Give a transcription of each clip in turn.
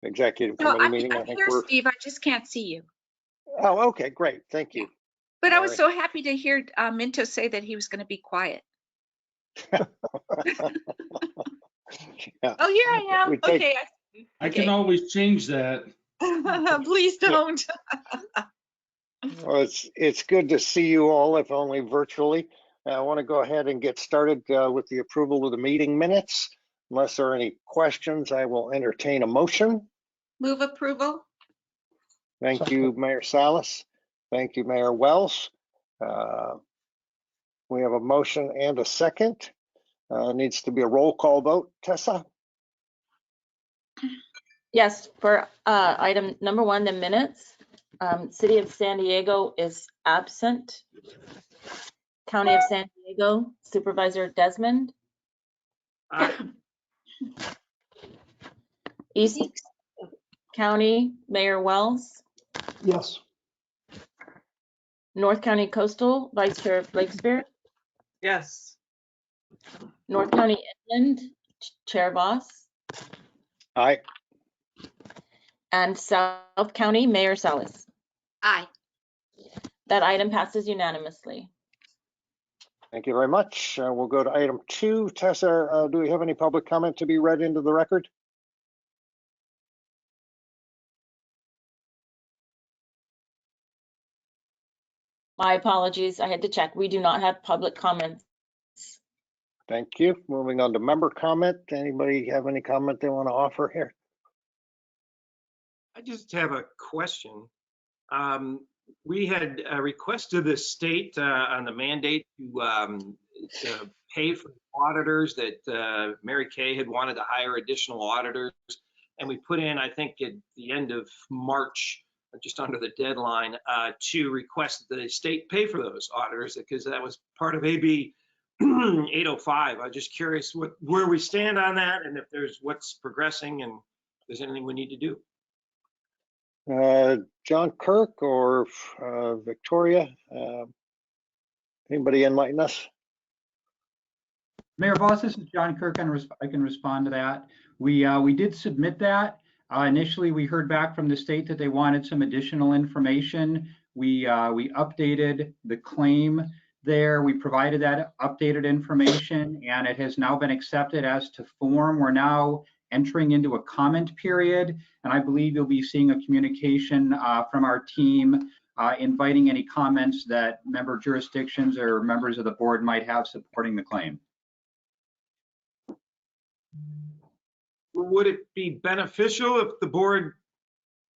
executive No, committee I'm meeting. I think here, we're. Steve. I just can't see you. Oh, okay, great. Thank you. But I was Sorry. so happy to hear Minto say that he was going to be quiet. Yeah. Oh, here I am. Okay. I can always change that. Please don't. Well, it's good to see you all, if only virtually. I want to go ahead and get started with the approval of the meeting minutes. Unless there are any questions, I will entertain a motion. Move approval. Thank you, Mayor Salas. Thank you, Mayor Wells. We have a motion and a second. Needs to be a roll call vote. Tessa? Yes, for item number 1, the minutes. City of San Diego is absent. County of San Diego, Supervisor Desmond. East County, Mayor Wells. Yes. North County Coastal, Vice Chair Blakespear. Yes. North County Inland, Chair Voss. Aye. And South County, Mayor Salas. Aye. That item passes unanimously. Thank you very much. We'll go to item 2. Tessa, do we have any public comment to be read into the record? My apologies, I had to check. We do not have public comments. Thank you. Moving on to member comment. Anybody have any comment they want to offer here? I just have a question. We had requested the state on the mandate to pay for auditors that Mary Kay had wanted to hire additional auditors. And we put in, I think at the end of March, just under the deadline, to request that the state pay for those auditors because that was part of AB 805. I'm just curious where we stand on that and if there's what's progressing and if there's anything we need to do. John Kirk or Victoria, anybody enlighten us? Mayor Voss, this is John Kirk. I can respond to that. We did submit that. Initially, we heard back from the state that they wanted some additional information. We updated the claim there. We provided that updated information, and it has now been accepted as to form. We're now entering into a comment period, and I believe you'll be seeing a communication from our team inviting any comments that member jurisdictions or members of the board might have supporting the claim. Would it be beneficial if the board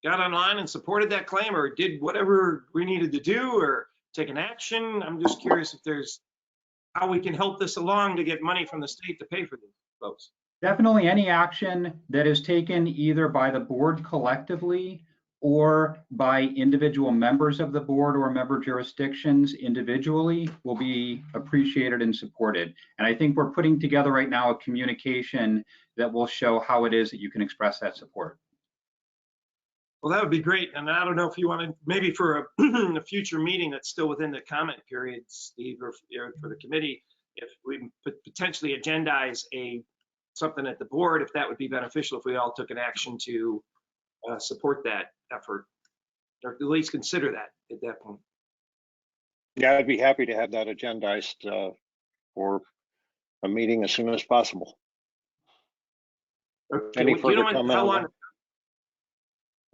got online and supported that claim or did whatever we needed to do or take an action? I'm just curious if there's how we can help this along to get money from the state to pay for these folks. Definitely any action that is taken either by the board collectively or by individual members of the board or member jurisdictions individually will be appreciated and supported. And I think we're putting together right now a communication that will show how it is that you can express that support. Well, that would be great. And I don't know if you want to, maybe for a future meeting that's still within the comment period, Steve, or for the committee, if we potentially agendize something at the board, if that would be beneficial if we all took an action to support that effort, or at least consider that at that point. Yeah, I'd be happy to have that agendized for a meeting as soon as possible. Okay. Any further comment? How long?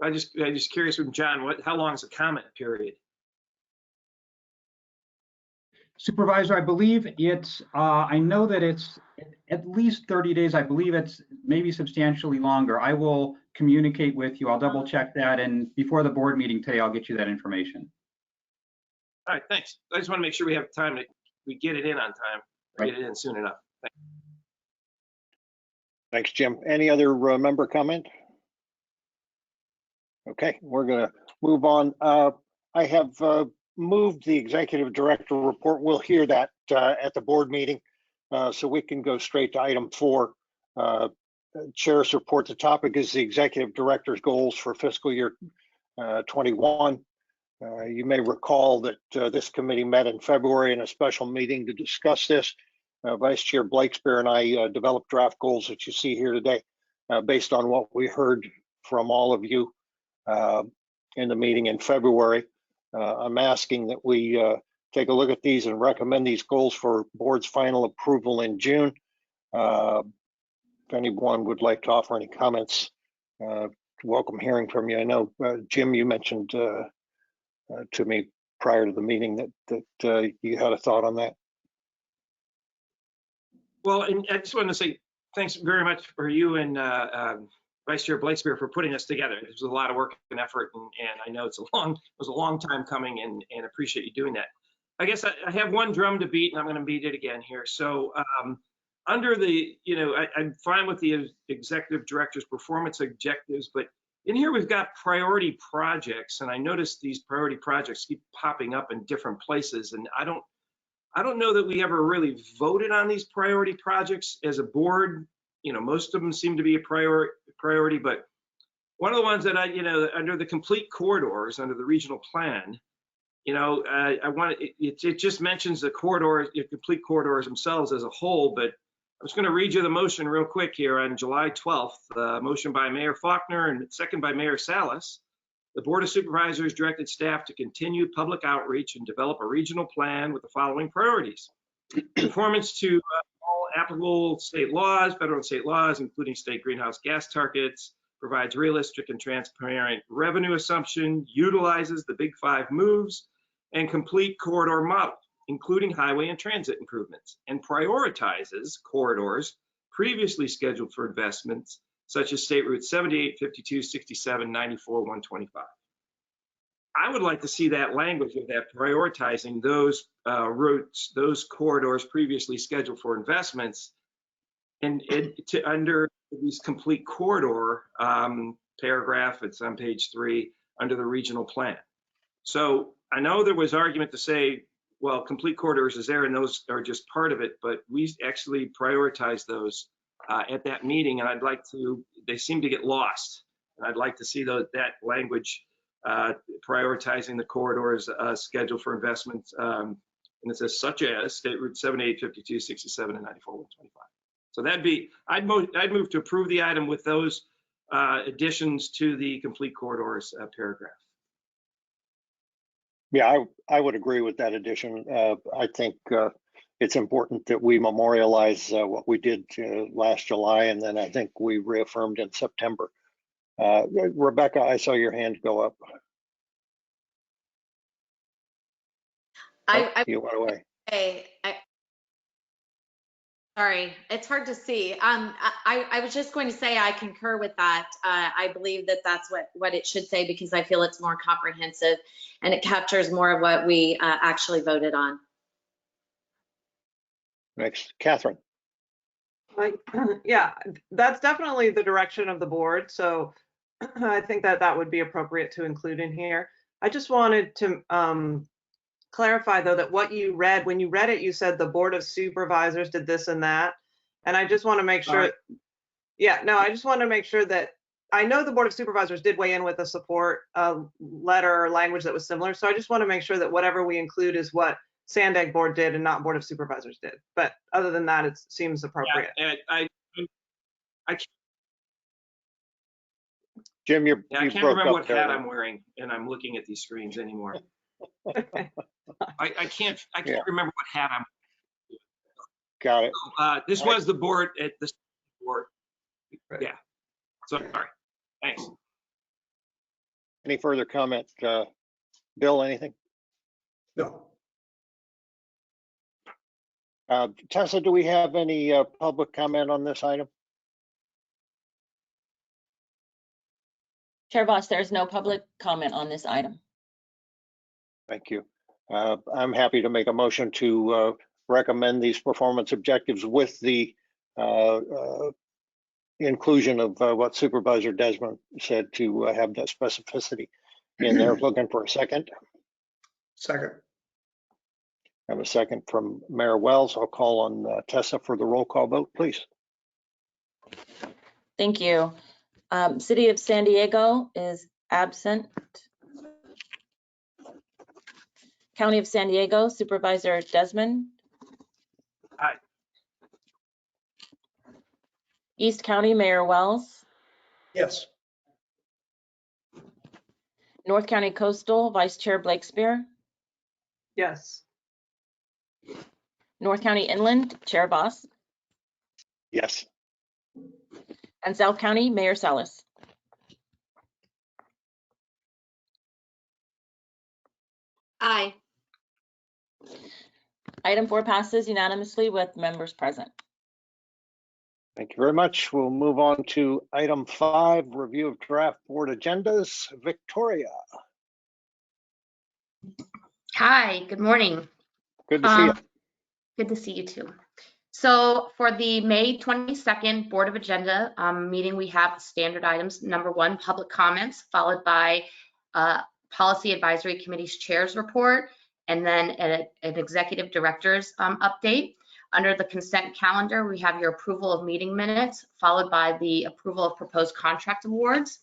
I'm just curious from John, how long is the comment period? Supervisor, I believe it's, I know that it's at least 30 days. I believe it's maybe substantially longer. I will communicate with you. I'll double check that. And before the board meeting today, I'll get you that information. All right, thanks. I just want to make sure we have time we get it in on time, Right. get it in soon enough. Thanks. Thanks, Jim. Any other member comment? Okay, we're going to move on. I have moved the executive director report. We'll hear that at the board meeting, so we can go straight to item 4. Chair's report. The topic is the executive director's goals for fiscal year 21. You may recall that this committee met in February in a special meeting to discuss this. Vice Chair Blakespear and I developed draft goals that you see here today based on what we heard from all of you in the meeting in February. I'm asking that we take a look at these and recommend these goals for board's final approval in June. If anyone would like to offer any comments, welcome hearing from you. I know, Jim, you mentioned to me prior to the meeting that you had a thought on that. Well, and I just wanted to say thanks very much for you and Vice Chair Blatespear for putting us together. It was a lot of work and effort, and I know it was a long time coming, and appreciate you doing that. I guess I have one drum to beat, and I'm going to beat it again here. So under the, I'm fine with the executive director's performance objectives, but in here we've got priority projects, and I noticed these priority projects keep popping up in different places, and I don't know that we ever really voted on these priority projects as a board. Most of them seem to be a priority, but one of the ones that under the complete corridors, under the regional plan, it just mentions the corridors, the complete corridors themselves as a whole, but I'm just going to read you the motion real quick here. On July 12th, motion by Mayor Faulkner and second by Mayor Salas. The Board of Supervisors directed staff to continue public outreach and develop a regional plan with the following priorities. Conformance to all applicable state laws, federal and state laws, including state greenhouse gas targets, provides realistic and transparent revenue assumption, utilizes the Big Five moves, and complete corridor model, including highway and transit improvements, and prioritizes corridors previously scheduled for investments, such as State Route 78, 52, 67, 94, 125. I would like to see that language of that prioritizing those routes, those corridors previously scheduled for investments, and under these complete corridor paragraph, it's on page 3, under the regional plan. So I know there was argument to say, well, complete corridors is there and those are just part of it, but we actually prioritize those at that meeting, and they seem to get lost. And I'd like to see that language prioritizing the corridors scheduled for investments, and it says such as State Route 78, 52, 67, and 94, 125. So I'd move to approve the item with those additions to the complete corridors paragraph. Yeah, I would agree with that addition. I think it's important that we memorialize what we did last July, and then I think we reaffirmed in September. Rebecca, I saw your hand go up. You went away. Sorry, it's hard to see. I was just going to say I concur with that. I believe that that's what it should say, because I feel it's more comprehensive and it captures more of what we actually voted on. Next, Catherine. Yeah, that's definitely the direction of the board. So I think that would be appropriate to include in here. I just wanted to clarify, though, that what you read, when you read it, you said the Board of Supervisors did this and that. And I just want to make sure. Yeah, no, I just want to make sure that I know the Board of Supervisors did weigh in with a support letter or language that was similar. So I just want to make sure that whatever we include is what Sandag Board did and not Board of Supervisors did. But other than that, it seems appropriate. Yeah, I Jim, you I can't remember what hat I'm wearing, and I'm looking at these screens anymore. I can't remember what hat I'm wearing. Got it. This was the board at the board. Right. Yeah. So, sorry. Thanks. Any further comment? Bill, anything? No. Tessa, do we have any public comment on this item? Chair Voss, there's no public comment on this item. Thank you. I'm happy to make a motion to recommend these performance objectives with the inclusion of what Supervisor Desmond said, to have that specificity in there. Looking for a second. Second. I have a second from Mayor Wells. I'll call on Tessa for the roll call vote, please. Thank you. City of San Diego is absent. County of San Diego, Supervisor Desmond. Aye. East County, Mayor Wells. Yes. North County Coastal, Vice Chair Blake Spear. Yes. North County Inland, Chair Voss. Yes. And South County, Mayor Salas. Aye. Item 4 passes unanimously with members present. Thank you very much. We'll move on to item 5, review of draft board agendas. Victoria, Hi, good morning. good to see you. Good to see you too. So for the May 22nd Board of Agenda meeting, we have standard items. Number 1, public comments, followed by Policy Advisory Committee's chair's report, and then an executive director's update. Under the consent calendar, we have your approval of meeting minutes, followed by the approval of proposed contract awards.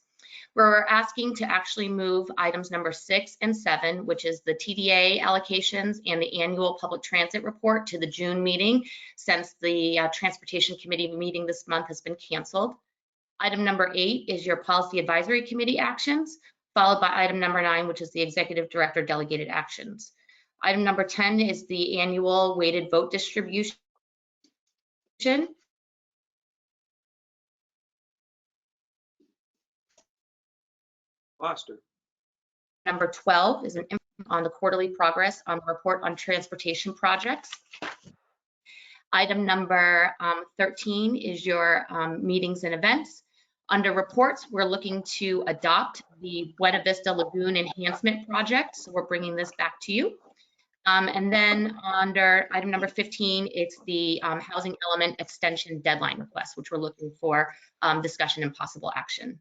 We're asking to actually move items number 6 and 7, which is the TDA allocations and the annual public transit report, to the June meeting, since the Transportation Committee meeting this month has been canceled. Item number 8 is your Policy Advisory Committee actions, followed by item number 9, which is the Executive Director delegated actions. Item number 10 is the annual weighted vote distribution. Foster. Number 12 is an information on the quarterly progress on the report on transportation projects. Item number 13 is your meetings and events. Under reports, we're looking to adopt the Buena Vista Lagoon Enhancement Project, so we're bringing this back to you. And then under item number 15, it's the housing element extension deadline request, which we're looking for discussion and possible action.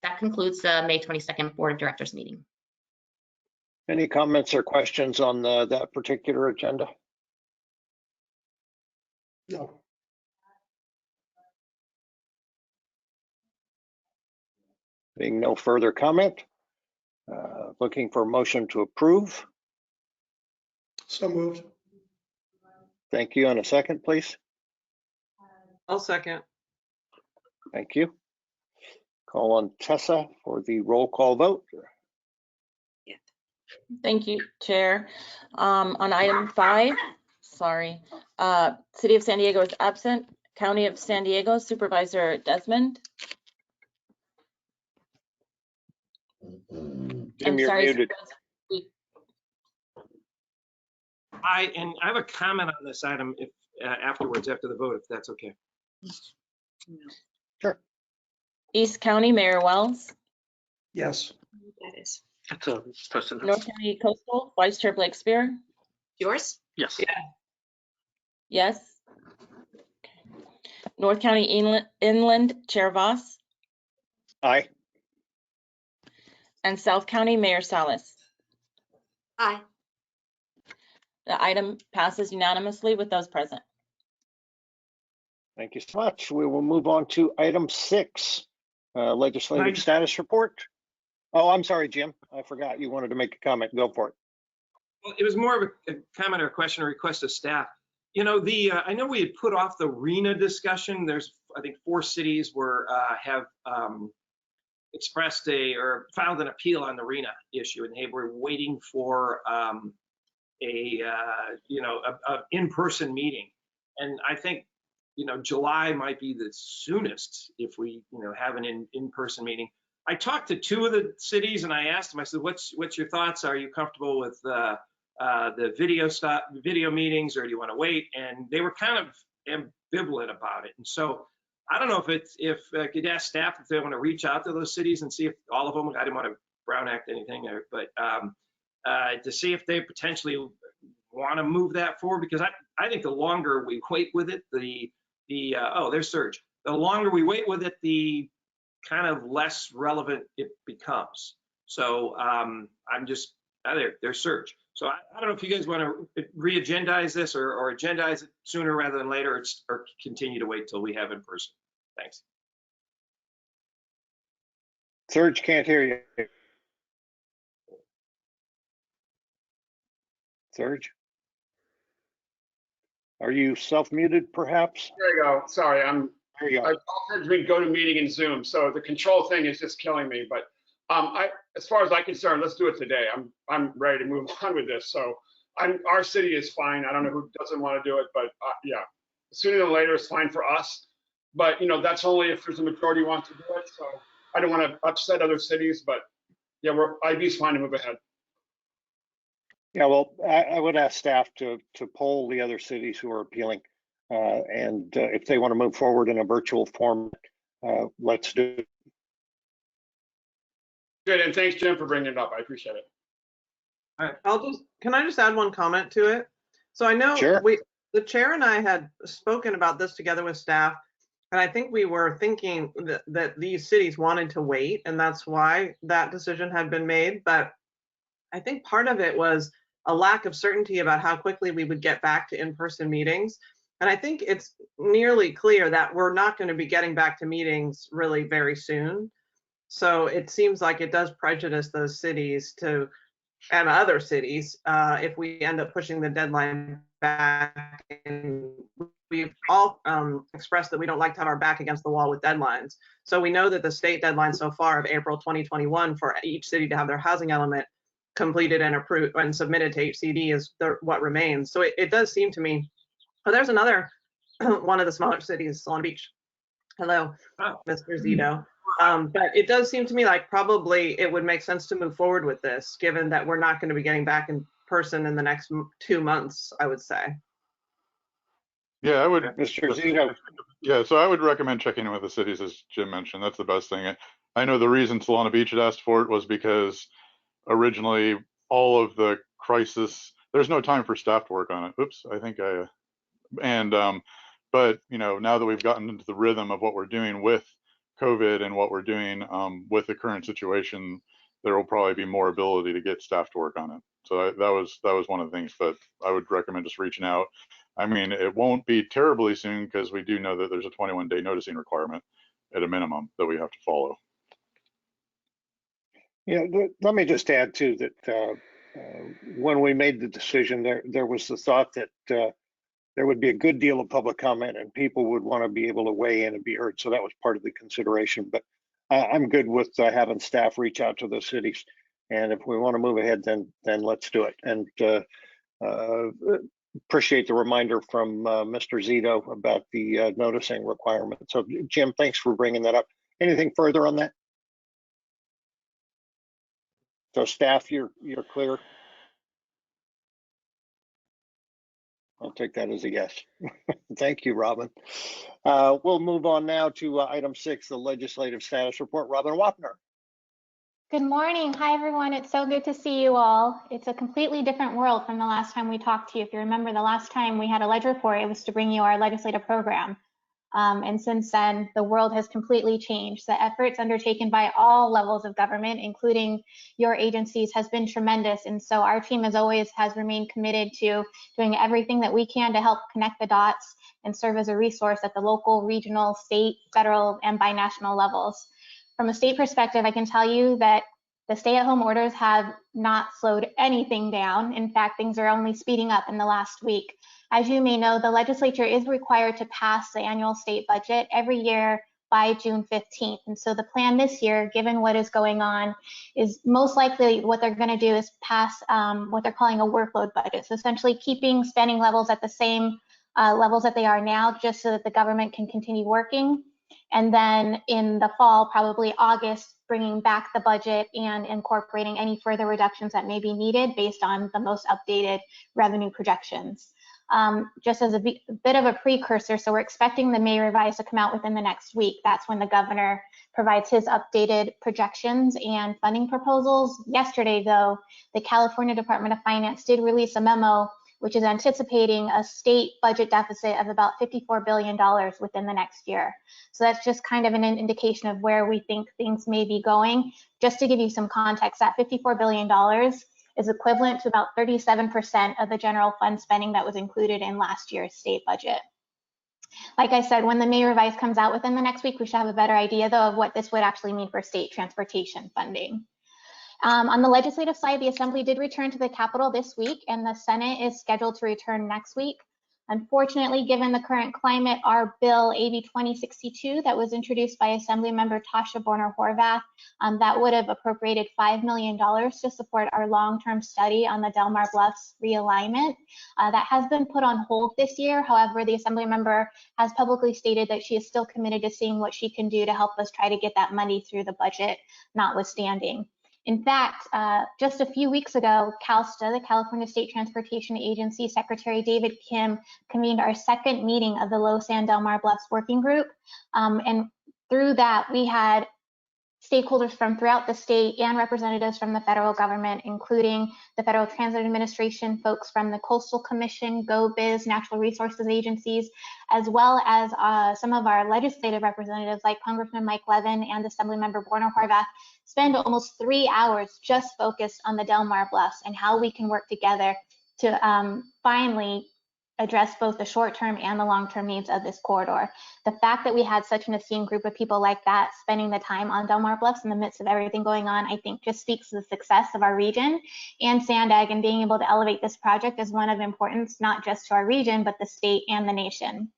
That concludes the May 22nd Board of Directors meeting. Any comments or questions on that particular agenda? No. Being no further comment, looking for a motion to approve. So moved. Thank you. And a second, please. I'll second. Thank you. Call on Tessa for the roll call vote. Thank you, Chair. On item 5, sorry, City of San Diego is absent. County of San Diego, Supervisor Desmond. Jim, I'm you're sorry, muted. I have a comment on this item if afterwards, after the vote, if that's okay. Sure. East County, Mayor Wells. Yes. That is That's a person. North County Coastal, Vice Chair Blake Spear. yours? Yes. Yes. North County Inland, Chair Voss. Aye. And South County, Mayor Salas. Aye. The item passes unanimously with those present. Thank you so much. We will move on to item 6, legislative Right. status report. Oh, I'm sorry, Jim. I forgot you wanted to make a comment. Go for it. Well, it was more of a comment or a question or request of staff. You know, I know we had put off the RENA discussion. There's, I think, 4 cities have expressed or filed an appeal on the RENA issue, and hey, we're waiting for an in-person meeting. And I think, July might be the soonest if we, have an in-person meeting. I talked to 2 of the cities and I asked them, I said, what's your thoughts? Are you comfortable with the video meetings, or do you want to wait? And they were kind of ambivalent about it. And so I don't know if I could ask staff if they want to reach out to those cities and see if all of them, I didn't want to Brown Act anything, but to see if they potentially want to move that forward, because I think the longer we wait with it, there's Surge. The longer we wait with it, the kind of less relevant it becomes. So I'm just, there's Surge. So I don't know if you guys want to re-agendize this or agendize it sooner rather than later, or continue to wait till we have in person. Thanks. Serge, can't hear you. Serge? Are you self-muted perhaps? There you go. Sorry, There you I go. altered between GoToMeeting and Zoom, so the control thing is just killing me. But As far as I'm concerned, let's do it today. I'm ready to move on with this. So our city is fine. I don't know who doesn't want to do it, but yeah, sooner than later is fine for us. But that's only if there's a majority who wants to do it. So I don't want to upset other cities, but yeah, IB's fine to move ahead. Yeah, well, I would ask staff to poll the other cities who are appealing, and if they want to move forward in a virtual form, let's do it. Good, and thanks, Jim, for bringing it up. I appreciate it. All right, can I just add one comment to it? So I know Sure. the chair and I had spoken about this together with staff, and I think we were thinking that these cities wanted to wait, and that's why that decision had been made. But I think part of it was a lack of certainty about how quickly we would get back to in-person meetings. And I think it's nearly clear that we're not going to be getting back to meetings really very soon. So it seems like it does prejudice those cities and other cities if we end up pushing the deadline back. And we've all expressed that we don't like to have our back against the wall with deadlines. So we know that the state deadline so far of April 2021 for each city to have their housing element completed and approved and submitted to HCD is what remains. So it does seem to me, there's another one of the smaller cities, Long Beach. Hello, Mr. Zito. But it does seem to me like probably it would make sense to move forward with this, given that we're not going to be getting back in person in the next 2 months, I would say. Yeah, I would. Mr. Zito. Yeah, so I would recommend checking in with the cities, as Jim mentioned. That's the best thing. I know the reason Solana Beach had asked for it was because originally all of the crisis, there's no time for staff to work on it. Oops, I think but now that we've gotten into the rhythm of what we're doing with COVID and what we're doing with the current situation, there will probably be more ability to get staff to work on it. So that was one of the things, but I would recommend just reaching out. I mean, it won't be terribly soon because we do know that there's a 21-day noticing requirement at a minimum that we have to follow. Yeah, let me just add too that when we made the decision, there was the thought that there would be a good deal of public comment and people would want to be able to weigh in and be heard. So that was part of the consideration. But I'm good with having staff reach out to those cities, and if we want to move ahead, then let's do it. And appreciate the reminder from Mr. Zito about the noticing requirement. So Jim, thanks for bringing that up. Anything further on that? So staff, you're clear? I'll take that as a yes. Thank you, Robin. We'll move on now to item 6, the legislative status report. Robin Wapner. Good morning. Hi, everyone. It's so good to see you all. It's a completely different world from the last time we talked to you. If you remember, the last time we had a ledge report, it was to bring you our legislative program. And since then, the world has completely changed. The efforts undertaken by all levels of government, including your agencies, has been tremendous. And so our team, as always, has remained committed to doing everything that we can to help connect the dots and serve as a resource at the local, regional, state, federal, and binational levels. From a state perspective, I can tell you that the stay-at-home orders have not slowed anything down. In fact, things are only speeding up in the last week. As you may know, the legislature is required to pass the annual state budget every year by June 15th. And so the plan this year, given what is going on, is most likely what they're going to do is pass what they're calling a workload budget. So essentially keeping spending levels at the same levels that they are now, just so that the government can continue working. And then in the fall, probably August, bringing back the budget and incorporating any further reductions that may be needed based on the most updated revenue projections. Just as a bit of a precursor, so we're expecting the May revise to come out within the next week. That's when the governor provides his updated projections and funding proposals. Yesterday, though, the California Department of Finance did release a memo which is anticipating a state budget deficit of about $54 billion within the next year. So that's just kind of an indication of where we think things may be going. Just to give you some context, that $54 billion is equivalent to about 37% of the general fund spending that was included in last year's state budget. Like I said, when the May revise comes out within the next week, we should have a better idea, though, of what this would actually mean for state transportation funding. On the legislative side, the Assembly did return to the Capitol this week, and the Senate is scheduled to return next week. Unfortunately, given the current climate, our bill AB 2062 that was introduced by Assemblymember Tasha Borner Horvath, that would have appropriated $5 million to support our long-term study on the Delmar Bluffs realignment. That has been put on hold this year. However, the Assemblymember has publicly stated that she is still committed to seeing what she can do to help us try to get that money through the budget, notwithstanding. In fact, just a few weeks ago, CalSTA, the California State Transportation Agency, Secretary David Kim convened our second meeting of the Low Sand Delmar Bluffs Working Group. And through that, we had stakeholders from throughout the state and representatives from the federal government, including the Federal Transit Administration, folks from the Coastal Commission, GoBiz, Natural Resources agencies, as well as some of our legislative representatives like Congressman Mike Levin and Assemblymember Borner Horvath, spend almost 3 hours just focused on the Delmar Bluffs and how we can work together to finally address both the short-term and the long-term needs of this corridor. The fact that we had such an esteemed group of people like that spending the time on Delmar Bluffs in the midst of everything going on, I think just speaks to the success of our region and SANDAG, and being able to elevate this project as one of importance, not just to our region, but the state and the nation.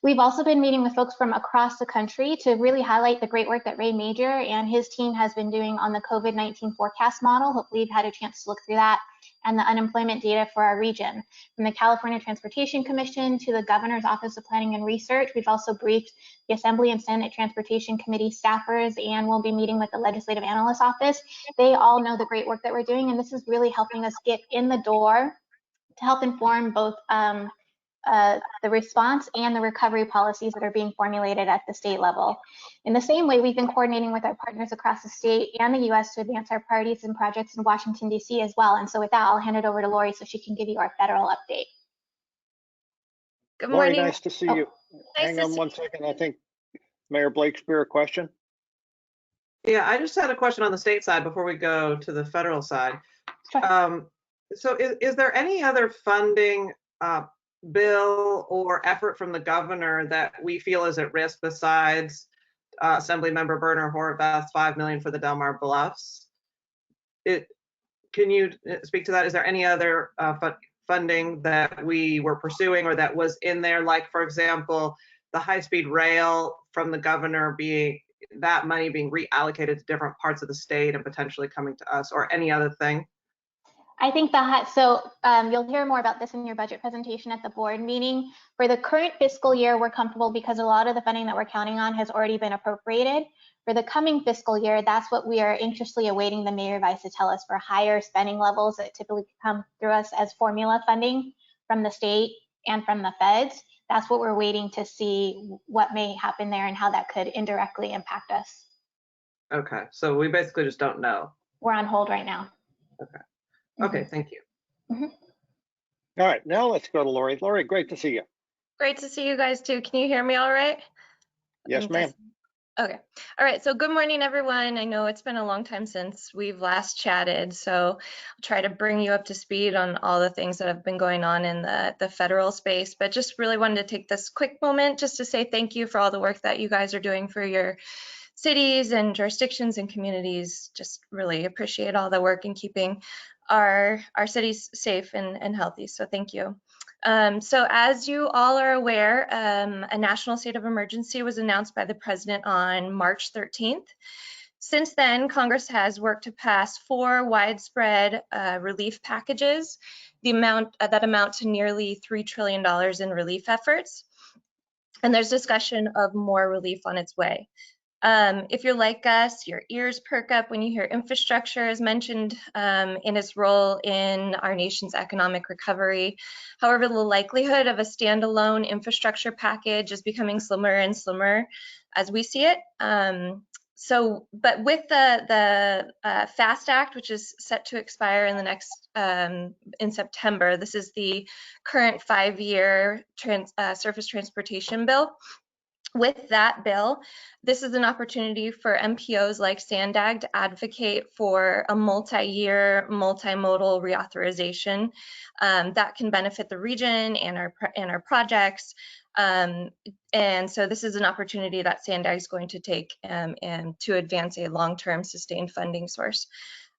We've also been meeting with folks from across the country to really highlight the great work that Ray Major and his team has been doing on the COVID-19 forecast model. Hopefully you've had a chance to look through that, and the unemployment data for our region. From the California Transportation Commission to the Governor's Office of Planning and Research, we've also briefed the Assembly and Senate Transportation Committee staffers, and we'll be meeting with the Legislative Analyst Office. They all know the great work that we're doing, and this is really helping us get in the door to help inform both the response and the recovery policies that are being formulated at the state level. In the same way, we've been coordinating with our partners across the state and the U.S. to advance our priorities and projects in Washington, D.C. as well. And so with that, I'll hand it over to Lori so she can give you our federal update. Good Lori, morning. nice to see you. Hang on one second. I think Mayor Blakespear, a question? Yeah, I just had a question on the state side before we go to the federal side. Sure. So is there any other funding bill or effort from the governor that we feel is at risk besides Assemblymember Borner Horvath's $5 million for the Delmar Bluffs? Can you speak to that? Is there any other funding that we were pursuing or that was in there, like, for example, the high-speed rail from the governor, being that money being reallocated to different parts of the state and potentially coming to us, or any other thing? I think you'll hear more about this in your budget presentation at the board meeting. For the current fiscal year, we're comfortable because a lot of the funding that we're counting on has already been appropriated. For the coming fiscal year, that's what we are anxiously awaiting the May revise to tell us, for higher spending levels that typically come through us as formula funding from the state and from the feds. That's what we're waiting to see what may happen there and how that could indirectly impact us. Okay, so we basically just don't know. We're on hold right now. Okay. Okay, thank you. Mm-hmm. All right, now let's go to Lori. Lori, great to see you. Great to see you guys too. Can you hear me all right? Yes, ma'am. Okay. All right. So good morning, everyone. I know it's been a long time since we've last chatted, so I'll try to bring you up to speed on all the things that have been going on in the federal space, but just really wanted to take this quick moment just to say thank you for all the work that you guys are doing for your cities and jurisdictions and communities. Just really appreciate all the work in keeping our cities safe and healthy. So thank you. So as you all are aware, a national state of emergency was announced by the president on March 13th. Since then, Congress has worked to pass 4 widespread relief packages, that amount to nearly $3 trillion in relief efforts. And there's discussion of more relief on its way. If you're like us, your ears perk up when you hear infrastructure is mentioned in its role in our nation's economic recovery. However, the likelihood of a standalone infrastructure package is becoming slimmer and slimmer as we see it. But with the FAST Act, which is set to expire in the next in September, this is the current 5-year surface transportation bill. With that bill, this is an opportunity for MPOs like SANDAG to advocate for a multi-year, multimodal reauthorization that can benefit the region and our projects. And so this is an opportunity that SANDAG is going to take and to advance a long-term sustained funding source.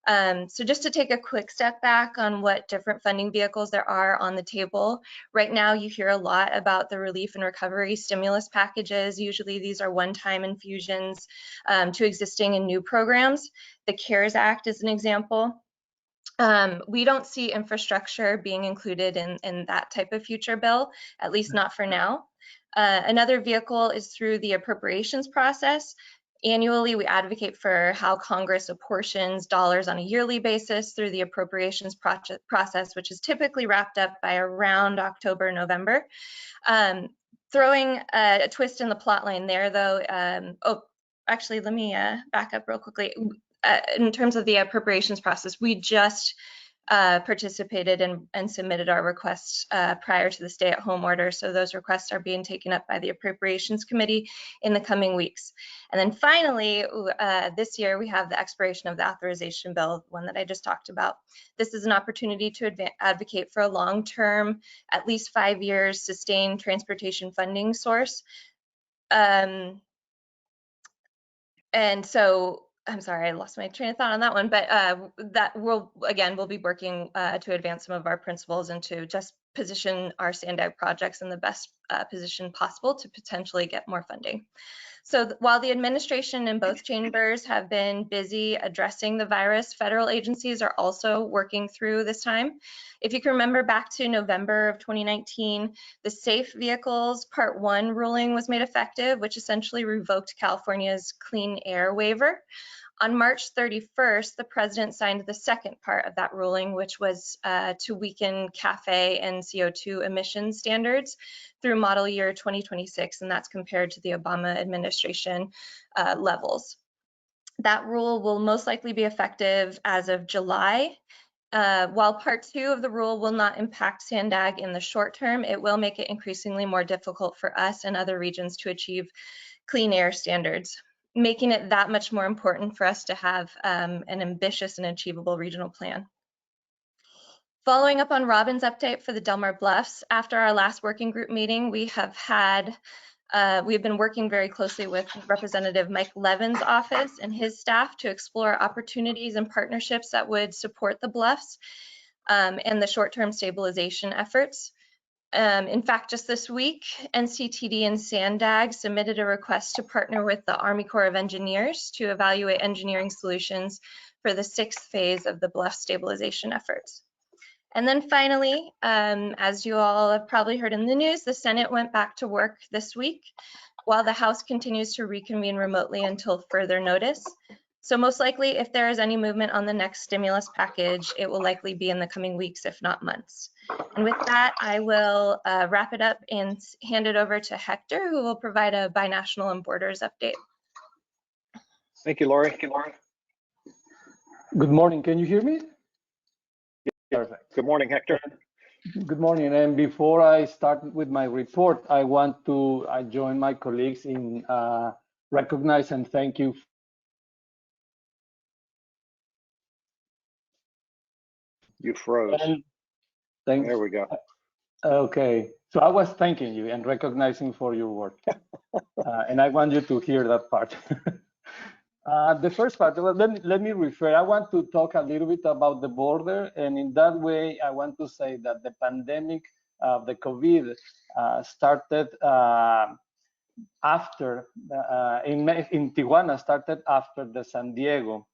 So just to take a quick step back on what different funding vehicles there are on the table, right now you hear a lot about the relief and recovery stimulus packages. Usually these are one-time infusions to existing and new programs. The CARES Act is an example. We don't see infrastructure being included in that type of future bill, at least not for now. Another vehicle is through the appropriations process. Annually, we advocate for how Congress apportions dollars on a yearly basis through the appropriations process, which is typically wrapped up by around October, November. Throwing a twist in the plot line there, though. Actually, let me back up real quickly. In terms of the appropriations process, we just participated and submitted our requests prior to the stay-at-home order. So those requests are being taken up by the Appropriations Committee in the coming weeks. And then finally, this year we have the expiration of the authorization bill, one that I just talked about. This is an opportunity to advocate for a long-term, at least 5 years, sustained transportation funding source. And so I'm sorry, I lost my train of thought on that one, but that we'll be working to advance some of our principles and to just position our SANDAG projects in the best position possible to potentially get more funding. So while the administration in both chambers have been busy addressing the virus, federal agencies are also working through this time. If you can remember back to November of 2019, the Safe Vehicles Part 1 ruling was made effective, which essentially revoked California's clean air waiver. On March 31st, the president signed the second part of that ruling, which was to weaken CAFE and CO2 emission standards through model year 2026, and that's compared to the Obama administration levels. That rule will most likely be effective as of July. While part 2 of the rule will not impact SANDAG in the short term, it will make it increasingly more difficult for us and other regions to achieve clean air standards, making it that much more important for us to have an ambitious and achievable regional plan. Following up on Robin's update for the Del Mar Bluffs, after our last working group meeting, we've been working very closely with Representative Mike Levin's office and his staff to explore opportunities and partnerships that would support the Bluffs and the short-term stabilization efforts. In fact, just this week, NCTD and SANDAG submitted a request to partner with the Army Corps of Engineers to evaluate engineering solutions for the 6th phase of the Bluff stabilization efforts. And then finally, as you all have probably heard in the news, the Senate went back to work this week while the House continues to reconvene remotely until further notice. So most likely, if there is any movement on the next stimulus package, it will likely be in the coming weeks, if not months. And with that, I will wrap it up and hand it over to Hector, who will provide a binational and borders update. Thank you, Lori. Good morning. Can you hear me? Perfect. Good morning, Hector. Good morning. And before I start with my report, I want to join my colleagues in recognize and thank you. You froze. There we go. Okay. So I was thanking you and recognizing for your work. And I want you to hear that part. The first part, let me refer. I want to talk a little bit about the border. And in that way, I want to say that the pandemic, the COVID, started after, in Tijuana, started after the San Diego.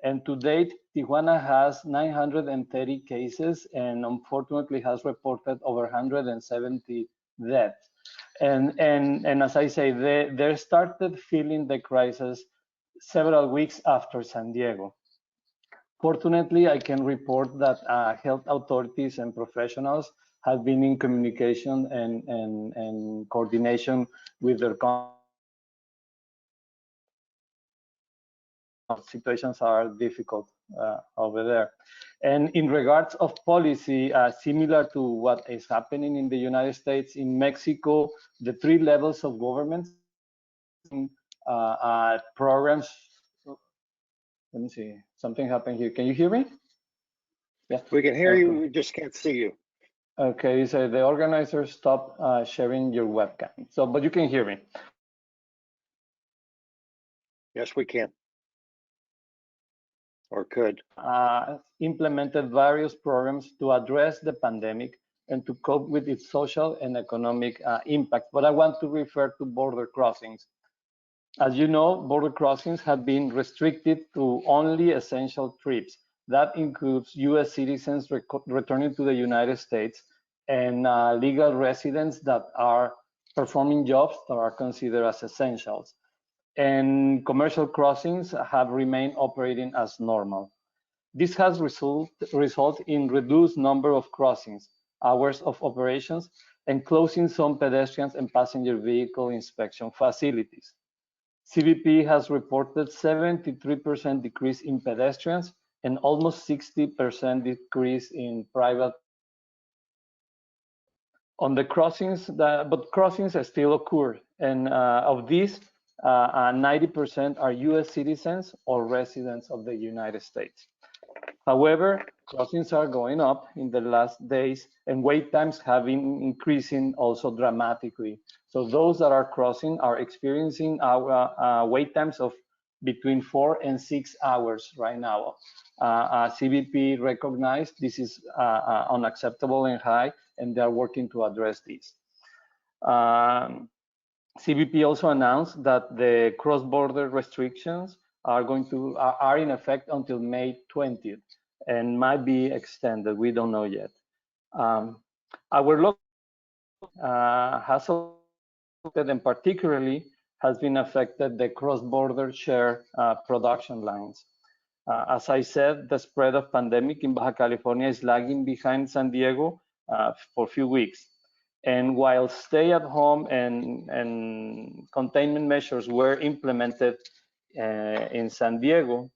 And to date, Tijuana has 930 cases and unfortunately has reported over 170 deaths. And as I say, they started feeling the crisis several weeks after San Diego. Fortunately, I can report that health authorities and professionals have been in communication and coordination with their situations are difficult over there. And in regards of policy, similar to what is happening in the United States, in Mexico, the 3 levels of government programs. Let me see, something happened here. Can you hear me? Yeah, we can hear you, we just can't see you. Okay, so the organizer stopped sharing your webcam. So, but you can hear me. Yes, we can. or could. Implemented various programs to address the pandemic and to cope with its social and economic impact. But I want to refer to border crossings. As you know, border crossings have been restricted to only essential trips. That includes US citizens returning to the United States and legal residents that are performing jobs that are considered as essentials. And commercial crossings have remained operating as normal. This has resulted in reduced number of crossings, hours of operations, and closing some pedestrians and passenger vehicle inspection facilities. CBP has reported 73% decrease in pedestrians and almost 60% decrease in private. On the crossings, but crossings still occur, and of these, 90% are US citizens or residents of the United States. However, crossings are going up in the last days, and wait times have been increasing also dramatically. So those that are crossing are experiencing wait times of between 4 and 6 hours right now. CBP recognized this is unacceptable and high, and they are working to address this. CBP also announced that the cross-border restrictions are in effect until May 20th and might be extended. We don't know yet. Our local has affected, and particularly has been affected, the cross-border share production lines. As I said, the spread of pandemic in Baja California is lagging behind San Diego for a few weeks. And while stay-at-home and containment measures were implemented in San Diego,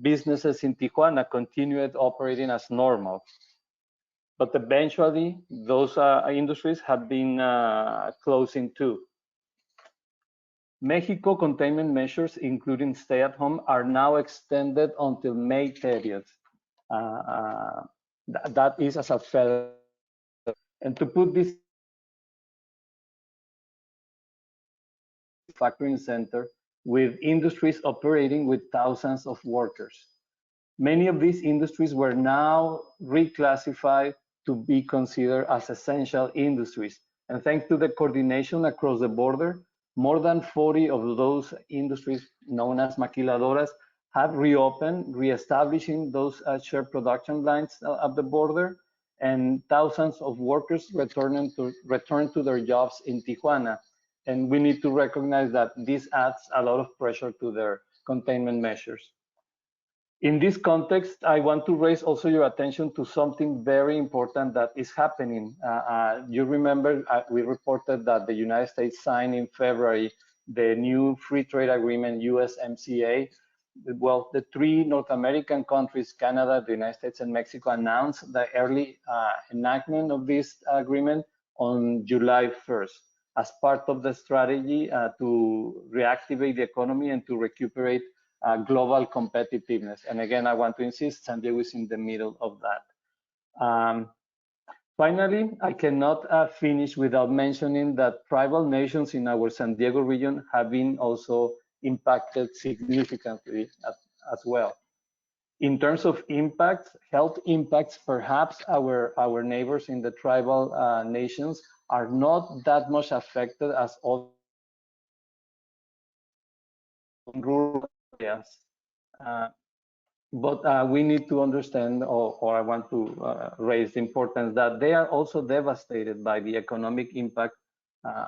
businesses in Tijuana continued operating as normal. But eventually, those industries have been closing too. Mexico containment measures, including stay-at-home, are now extended until May 30th. That is as a federal. And to put this manufacturing center with industries operating with thousands of workers. Many of these industries were now reclassified to be considered as essential industries. And thanks to the coordination across the border, more than 40 of those industries known as maquiladoras have reopened, reestablishing those shared production lines at the border, and thousands of workers return to their jobs in Tijuana. And we need to recognize that this adds a lot of pressure to their containment measures. In this context, I want to raise also your attention to something very important that is happening. You remember we reported that the United States signed in February the new free trade agreement, USMCA. Well, the three North American countries, Canada, the United States, and Mexico, announced the early enactment of this agreement on July 1st as part of the strategy to reactivate the economy and to recuperate global competitiveness. And again, I want to insist, San Diego is in the middle of that. Finally, I cannot finish without mentioning that tribal nations in our San Diego region have been also impacted significantly as well. In terms of impacts, health impacts, perhaps our neighbors in the tribal nations are not that much affected as all rural areas. But we need to understand, or I want to raise the importance that they are also devastated by the economic impact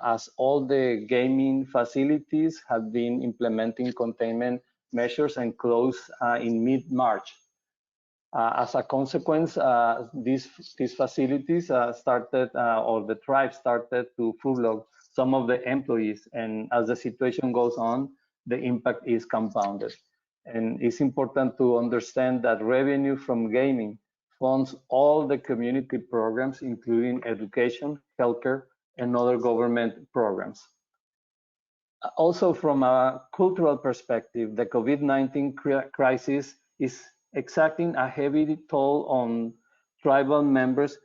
as all the gaming facilities have been implementing containment measures and closed in mid-March. As a consequence, these facilities started, or the tribe started to furlough some of the employees. And as the situation goes on, the impact is compounded. And it's important to understand that revenue from gaming funds all the community programs, including education, healthcare, and other government programs. Also, from a cultural perspective, the COVID-19 crisis is exacting a heavy toll on tribal members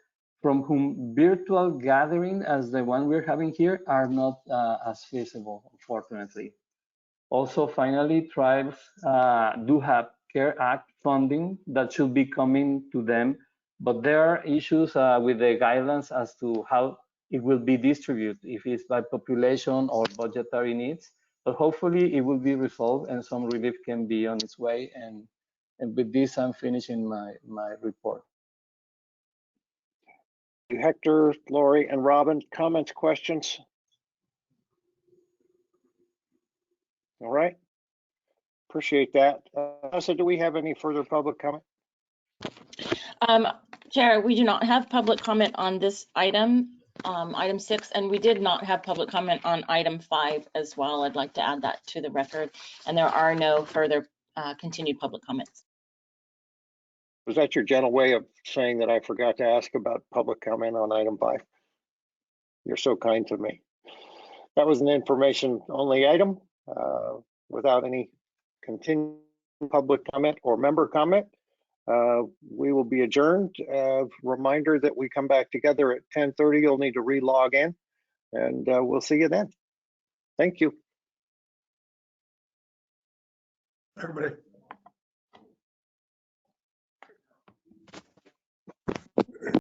from whom virtual gathering as the one we're having here are not as feasible, unfortunately. Also, finally, tribes do have CARE Act funding that should be coming to them, but there are issues with the guidelines as to how it will be distributed, if it's by population or budgetary needs. But hopefully it will be resolved and some relief can be on its way. And with this, I'm finishing my report. Hector, Lori, and Robin, comments, questions? All right. Appreciate that. So do we have any further public comment? Chair, we do not have public comment on this item, item 6, and we did not have public comment on item 5 as well. I'd like to add that to the record, and there are no further continued public comments. Was that your gentle way of saying that I forgot to ask about public comment on item 5? You're so kind to me. That was an information only item without any continued public comment or member comment. We will be adjourned. Reminder that we come back together at 10:30. You'll need to re-log in, and we'll see you then. Thank you. Everybody.